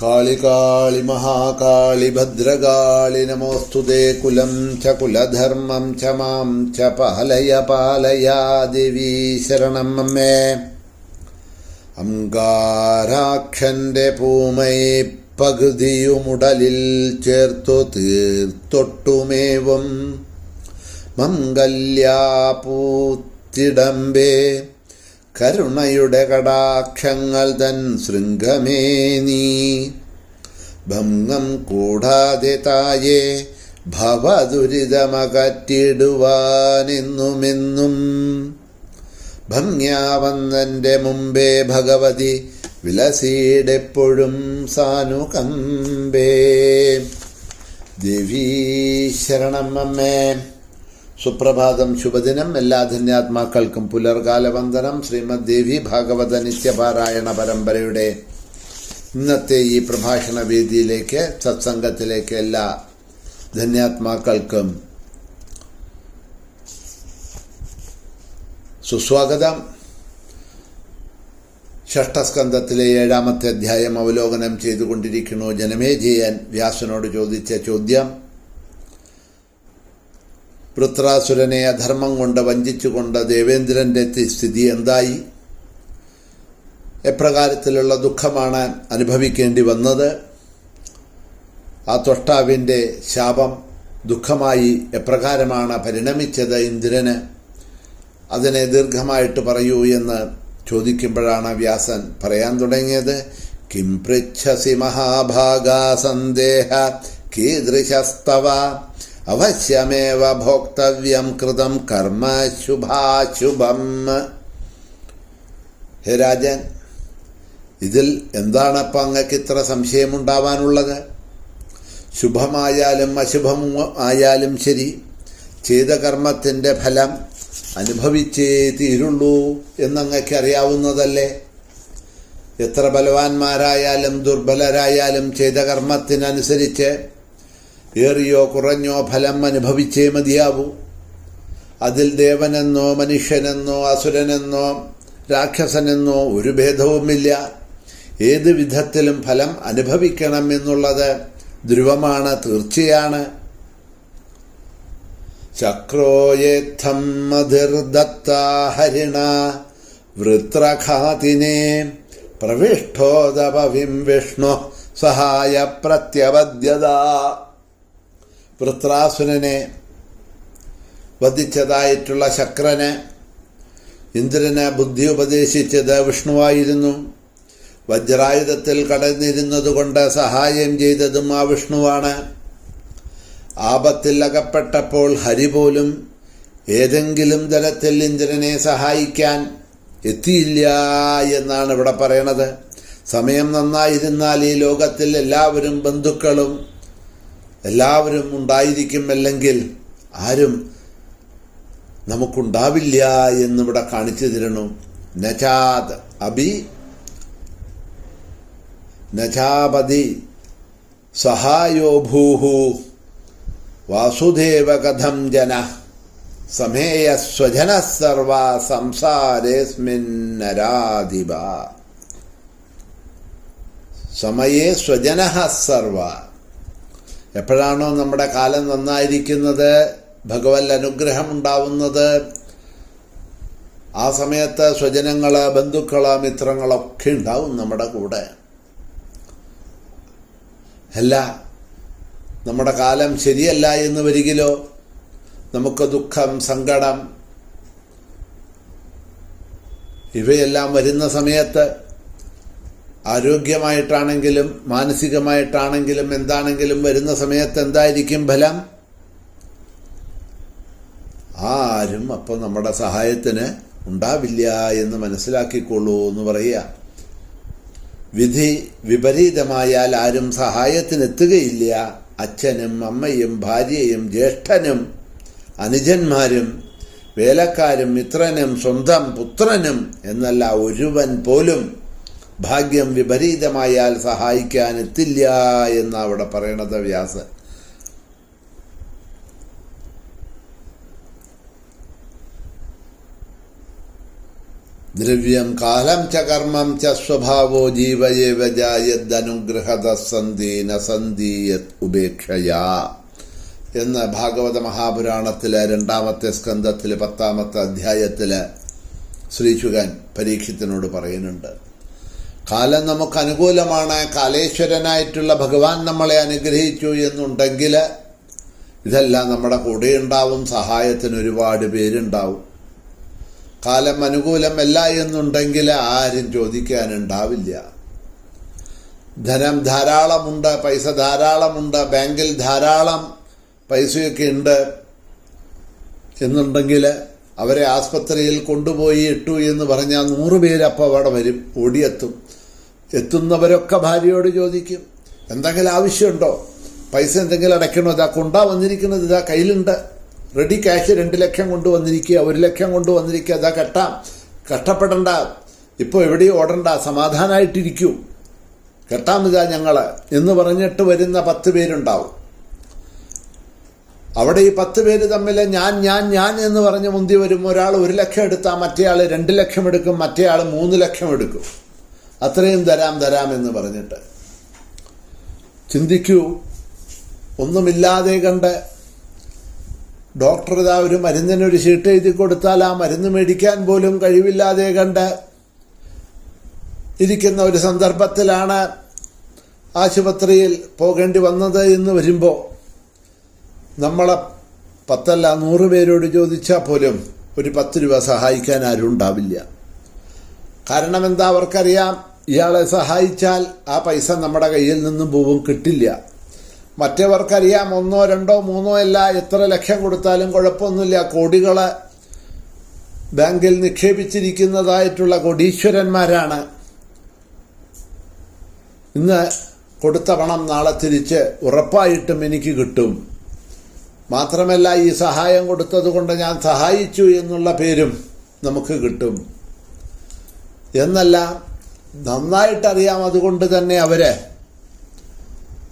കാളി കാളി മഹാകാളി ഭദ്രകാളി നമോസ്തുതേ കുലം ച കുലധർമ്മം ച മാം ച പാലയ പാലയ ദേവീ ശരണം അമ്മേ. അംഗാരാക്ഷന്റെ പൂമൈ പകുതിയുമുടലിൽ ചേർത്തു തീർത്തൊട്ടുമേവും മംഗല്യാപൂത്തിടമ്പേ കരുണയുടെ കടാക്ഷങ്ങൾ തൻ ശൃംഗമേ നീ. ഭംഗം കൂടാതെ തായേ ഭവദുരിതമകറ്റിടുവാനെന്നുമെന്നും ഭംഗ്യാവന്നന്റെ മുമ്പേ ഭഗവതി വിലസീടെപ്പോഴും സാനുകമ്പേ. ദേവീ ശരണം അമ്മേ. സുപ്രഭാതം, ശുഭദിനം. എല്ലാ ധന്യാത്മാക്കൾക്കും പുലർകാല വന്ദനം. ശ്രീമദ് ദേവി ഭാഗവത നിത്യപാരായണ പരമ്പരയുടെ ഇന്നത്തെ ഈ പ്രഭാഷണ വേദിയിലേക്ക്, സത്സംഗത്തിലേക്ക് എല്ലാ ധന്യാത്മാക്കൾക്കും സുസ്വാഗതം. ഷഷ്ഠസ്കന്ധത്തിലെ 7-ാമത്തെ അധ്യായം അവലോകനം ചെയ്തുകൊണ്ടിരിക്കുന്നു. ജനമേജയൻ വ്യാസനോട് ചോദിച്ച ചോദ്യം: വൃത്രാസുരനെ അധർമ്മം കൊണ്ട് വഞ്ചിച്ചുകൊണ്ട് ദേവേന്ദ്രന്റെ സ്ഥിതി എന്തായി? എപ്രകാരത്തിലുള്ള ദുഃഖമാണ് അനുഭവിക്കേണ്ടി വന്നത്? ആ ത്വഷ്ടാവിൻ്റെ ശാപം ദുഃഖമായി എപ്രകാരമാണ് പരിണമിച്ചത് ഇന്ദ്രന്? അതിനെ ദീർഘമായിട്ട് പറയൂ എന്ന് ചോദിക്കുമ്പോഴാണ് വ്യാസൻ പറയാൻ തുടങ്ങിയത്: കിം പൃച്ഛസി മഹാഭാഗാ സന്ദേഹ കീദൃശസ്തവ അവശ്യമേവ ഭോക്തവ്യം കൃതം കർമ്മ ശുഭാശുഭം. ഹേ രാജൻ, ഇതിൽ എന്താണപ്പം അങ്ങക്ക് ഇത്ര സംശയമുണ്ടാവാനുള്ളത്? ശുഭമായാലും അശുഭമായാലും ശരി, ചെയ്ത കർമ്മത്തിൻ്റെ ഫലം അനുഭവിച്ചേ തീരുള്ളൂ എന്നങ്ങക്ക് അറിയാവുന്നതല്ലേ? എത്ര ബലവാന്മാരായാലും ദുർബലരായാലും ചെയ്ത കർമ്മത്തിനനുസരിച്ച് ഏറിയോ കുറഞ്ഞോ ഫലം അനുഭവിച്ചേ മതിയാവൂ. അതിൽ ദേവനെന്നോ മനുഷ്യനെന്നോ അസുരനെന്നോ രാക്ഷസനെന്നോ ഒരു ഭേദവുമില്ല. ഏത് വിധത്തിലും ഫലം അനുഭവിക്കണം എന്നുള്ളത് ധ്രുവമാണ്, തീർച്ചയാണ്. ചക്രോയേത്ഥം മധിർദത്താ ഹരിണ വൃത്രഘാതിനെ പ്രവിഷ്ടോദപവിം വിഷ്ണു സഹായ പ്രത്യവദ്യത. വൃത്രാസുരനെ വധിച്ചതായിട്ടുള്ള ശക്രന് ഇന്ദ്രന് ബുദ്ധി ഉപദേശിച്ചത് വിഷ്ണുവായിരുന്നു. വജ്രായുധത്തിൽ കടന്നിരുന്നതുകൊണ്ട് സഹായം ചെയ്തതും ആ വിഷ്ണുവാണ്. ആപത്തിൽ അകപ്പെട്ടപ്പോൾ ഹരി പോലും ഏതെങ്കിലും തരത്തിൽ ഇന്ദ്രനെ സഹായിക്കാൻ എത്തിയില്ല എന്നാണ് ഇവിടെ പറയണത്. സമയം നന്നായിരുന്നാൽ ഈ ലോകത്തിൽ എല്ലാവരും ബന്ധുക്കളും എല്ലാവരും ഉണ്ടായിരിക്കും, അല്ലെങ്കിൽ ആരും നമുക്കുണ്ടാവില്ല എന്നിവിടെ കാണിച്ചു തരണം. നചാത് അഭി നചാപതി സഹായോ ഭൂഹു വാസുദേവ കഥം ജന സമേയ സ്വജന സർവ സംസാരേസ്മിന്നരാധിപ. സമയേ സ്വജന സർവ. എപ്പോഴാണോ നമ്മുടെ കാലം നന്നായിരിക്കുന്നത്, ഭഗവത് അനുഗ്രഹം ഉണ്ടാവുന്നത്, ആ സമയത്ത് സ്വജനങ്ങൾ, ബന്ധുക്കൾ, മിത്രങ്ങളൊക്കെ ഉണ്ടാവും നമ്മുടെ കൂടെ. അല്ല, നമ്മുടെ കാലം ശരിയല്ല എന്ന് വരികിലോ, നമുക്ക് ദുഃഖം, സങ്കടം ഇവയെല്ലാം വരുന്ന സമയത്ത് ആരോഗ്യമായിട്ടാണെങ്കിലും മാനസികമായിട്ടാണെങ്കിലും എന്താണെങ്കിലും വരുന്ന സമയത്ത് എന്തായിരിക്കും ഫലം? ആരും അപ്പോൾ നമ്മുടെ സഹായത്തിന് ഉണ്ടാവില്ല എന്ന് മനസ്സിലാക്കിക്കൊള്ളൂ എന്ന് പറയുക. വിധി വിപരീതമായാൽ ആരും സഹായത്തിനെത്തുകയില്ല. അച്ഛനും അമ്മയും ഭാര്യയും ജ്യേഷ്ഠനും അനുജന്മാരും വേലക്കാരും മിത്രനും സ്വന്തം പുത്രനും എന്നല്ല, ഒരുവൻ പോലും ഭാഗ്യം വിപരീതമായാൽ സഹായിക്കാൻ എത്തില്ല എന്നാണ് അവിടെ പറയണത് വ്യാസൻ. ദ്രവ്യം കാലം ച കർമ്മം ച സ്വഭാവോ ജീവയേവ ജായദനുഗ്രഹത സന്ധി ന സന്ധീയത് ഉപേക്ഷയാ എന്ന് ഭാഗവത മഹാപുരാണത്തിലെ 2-ാമത്തെ സ്കന്ധത്തിലെ 10-ാമത്തെ അധ്യായത്തില് ശ്രീശുകൻ പരീക്ഷത്തിനോട് പറയുന്നുണ്ട്. കാലം നമുക്ക് അനുകൂലമാണ്, കാലേശ്വരനായിട്ടുള്ള ഭഗവാൻ നമ്മളെ അനുഗ്രഹിച്ചു എന്നുണ്ടെങ്കിൽ ഇതെല്ലാം നമ്മുടെ കൂടെ ഉണ്ടാവും, സഹായത്തിന് ഒരുപാട് പേരുണ്ടാവും. കാലം അനുകൂലമല്ല എന്നുണ്ടെങ്കിൽ ആരും ചോദിക്കാനുണ്ടാവില്ല. ധനം ധാരാളമുണ്ട്, പൈസ ധാരാളമുണ്ട്, ബാങ്കിൽ ധാരാളം പൈസയൊക്കെ ഉണ്ട് എന്നുണ്ടെങ്കിൽ അവരെ ആസ്പത്രിയിൽ കൊണ്ടുപോയി ഇട്ടു എന്ന് പറഞ്ഞാൽ 100 പേര് അപ്പോൾ അവിടെ വരും, ഓടിയെത്തും. എത്തുന്നവരൊക്കെ ഭാര്യയോട് ചോദിക്കും, എന്തെങ്കിലും ആവശ്യമുണ്ടോ, പൈസ എന്തെങ്കിലും അടയ്ക്കണോ, ഇതാ കൊണ്ടാ വന്നിരിക്കുന്നത്, ഇതാ കയ്യിലുണ്ട്, റെഡി ക്യാഷ് 2 ലക്ഷം കൊണ്ടുവന്നിരിക്കുക, 1 ലക്ഷം കൊണ്ടുവന്നിരിക്കുക, ഇതാ കെട്ടാം, കഷ്ടപ്പെടണ്ട, ഇപ്പോൾ എവിടെയും ഓടണ്ട, സമാധാനമായിട്ടിരിക്കൂ, കെട്ടാം ഇതാ ഞങ്ങൾ എന്ന് പറഞ്ഞിട്ട് വരുന്ന 10 പേരുണ്ടാവും. അവിടെ ഈ 10 പേര് തമ്മിൽ ഞാൻ എന്ന് പറഞ്ഞ് മുന്തി വരും. ഒരാൾ 1 ലക്ഷം എടുത്താൽ മറ്റേയാൾ 2 ലക്ഷം എടുക്കും, മറ്റേയാൾ 3 ലക്ഷം എടുക്കും. അത്രയും തരാം എന്ന് പറഞ്ഞിട്ട് ചിന്തിക്കൂ. ഒന്നുമില്ലാതെ കണ്ട് ഡോക്ടർ ഇതാ ഒരു മരുന്നിനൊരു ചീട്ട് എഴുതി കൊടുത്താൽ ആ മരുന്ന് മേടിക്കാൻ പോലും കഴിവില്ലാതെ കണ്ട് ഇരിക്കുന്ന ഒരു സന്ദർഭത്തിലാണ് ആശുപത്രിയിൽ പോകേണ്ടി വന്നത് എന്ന് വരുമ്പോൾ നമ്മളെ 10 അല്ല 100 പേരോട് ചോദിച്ചാൽ പോലും ഒരു 10 രൂപ സഹായിക്കാൻ ആരും ഉണ്ടാവില്ല. കാരണം എന്താ, അവർക്കറിയാം ഇയാളെ സഹായിച്ചാൽ ആ പൈസ നമ്മുടെ കയ്യിൽ നിന്നും പോവും, കിട്ടില്ല. മറ്റവർക്കറിയാം 1, 2, 3 അല്ല എത്ര ലക്ഷം കൊടുത്താലും കുഴപ്പമൊന്നുമില്ല, കോടികളെ ബാങ്കിൽ നിക്ഷേപിച്ചിരിക്കുന്നതായിട്ടുള്ള കോടീശ്വരന്മാരാണ്. ഇന്ന് കൊടുത്ത പണം നാളെ തിരിച്ച് ഉറപ്പായിട്ടും എനിക്ക് കിട്ടും. മാത്രമല്ല ഈ സഹായം കൊടുത്തത് കൊണ്ട് ഞാൻ സഹായിച്ചു എന്നുള്ള പേരും നമുക്ക് കിട്ടും എന്നല്ല നന്നായിട്ടറിയാം. അതുകൊണ്ട് തന്നെ അവര്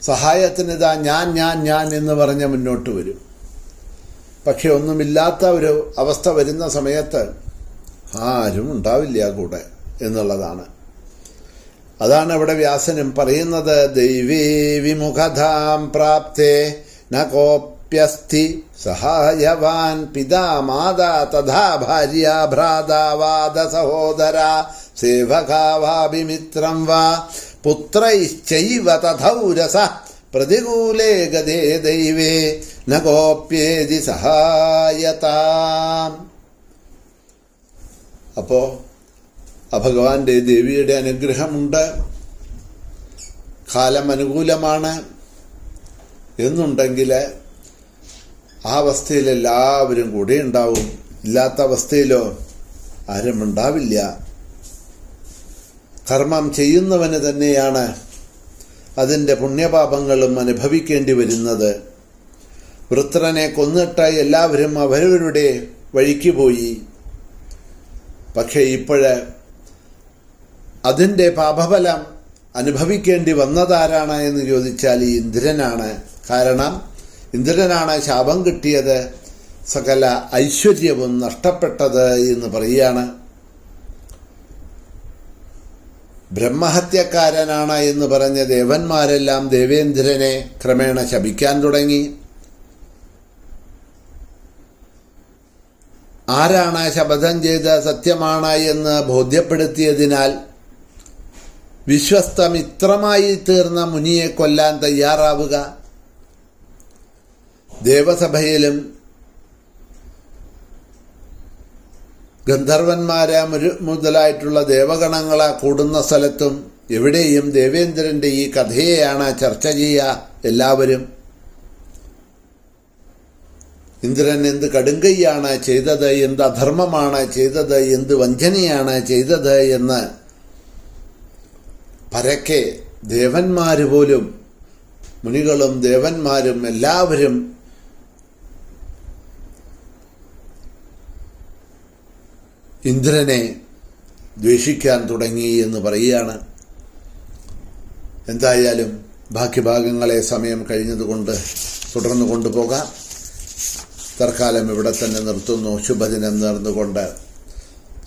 സഹായത്തിനിതാ ഞാൻ എന്ന് പറഞ്ഞ് മുന്നോട്ട് വരും. പക്ഷെ ഒന്നുമില്ലാത്ത ഒരു അവസ്ഥ വരുന്ന സമയത്ത് ആരും ഉണ്ടാവില്ല കൂടെ എന്നുള്ളതാണ്. അതാണ് ഇവിടെ വ്യാസനും പറയുന്നത്, ദൈവീ വിമുഖതാം പ്രാപ്തേ ന കോപ്യസ്തി സഹായവാൻ പിതാ മാതാ തഥാ ഭാര്യ ഭ്രാതാ വാദ സഹോദര സേവകാവാഭിമിത്രം വാ പുത്രൈശ്ചൈവ തഥൗരസ പ്രതികൂലേ ഗതേ ദൈവേ ന കോപ്യേതി സഹായതാം. അപ്പോ ഭഗവാന്റെ ദേവിയുടെ അനുഗ്രഹമുണ്ട്, കാലം അനുകൂലമാണ് എന്നുണ്ടെങ്കിൽ ആ അവസ്ഥയിൽ എല്ലാവരും കൂടെ ഉണ്ടാവും. ഇല്ലാത്ത അവസ്ഥയിലോ ആരും ഉണ്ടാവില്ല. കർമ്മം ചെയ്യുന്നവന് തന്നെയാണ് അതിൻ്റെ പുണ്യപാപങ്ങളും അനുഭവിക്കേണ്ടി വരുന്നത്. വൃത്രനെ കൊന്നിട്ട് എല്ലാവരും അവരവരുടെ വഴിക്ക് പോയി. പക്ഷേ ഇപ്പോഴ് അതിൻ്റെ പാപഫലം അനുഭവിക്കേണ്ടി വന്നതാരാണ് എന്ന് ചോദിച്ചാൽ ഈ ഇന്ദ്രനാണ്. കാരണം ഇന്ദ്രനാണ് ശാപം കിട്ടിയത്, സകല ഐശ്വര്യവും നഷ്ടപ്പെട്ടത് എന്ന് പറയുകയാണ്. ബ്രഹ്മഹത്യക്കാരനാണ് എന്ന് പറഞ്ഞ ദേവന്മാരെല്ലാം ദേവേന്ദ്രനെ ക്രമേണ ശപിക്കാൻ തുടങ്ങി. ആരാണ് ശപഥം ചെയ്ത് സത്യമാണ് എന്ന് ബോധ്യപ്പെടുത്തിയതിനാൽ വിശ്വസ്തമിത്രമായി തീർന്ന മുനിയെ കൊല്ലാൻ തയ്യാറാവുക. ദേവസഭയിലും ഗന്ധർവന്മാരെ മുതലായിട്ടുള്ള ദേവഗണങ്ങളെ കൂടുന്ന സ്ഥലത്തും എവിടെയും ദേവേന്ദ്രന്റെ ഈ കഥയെയാണ് ചർച്ച ചെയ്യുക എല്ലാവരും. ഇന്ദ്രൻ എന്ത് കടുങ്കൈയാണ് ചെയ്തത്, എന്ത് അധർമ്മമാണ് ചെയ്തത്, എന്ത് വഞ്ചനയാണ് ചെയ്തത് എന്ന് പരക്കെ ദേവന്മാര് പോലും, മുനികളും ദേവന്മാരും എല്ലാവരും ഇന്ദ്രനെ ദ്വേഷിക്കാൻ തുടങ്ങി എന്ന് പറയുകയാണ്. എന്തായാലും ബാക്കി ഭാഗങ്ങളെ സമയം കഴിഞ്ഞതുകൊണ്ട് തുടർന്നു കൊണ്ടുപോകാം. തൽക്കാലം ഇവിടെ തന്നെ നിർത്തുന്നു. ശുഭദിനം നേർന്നുകൊണ്ട്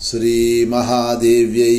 ശ്രീ മഹാദേവ്യൈ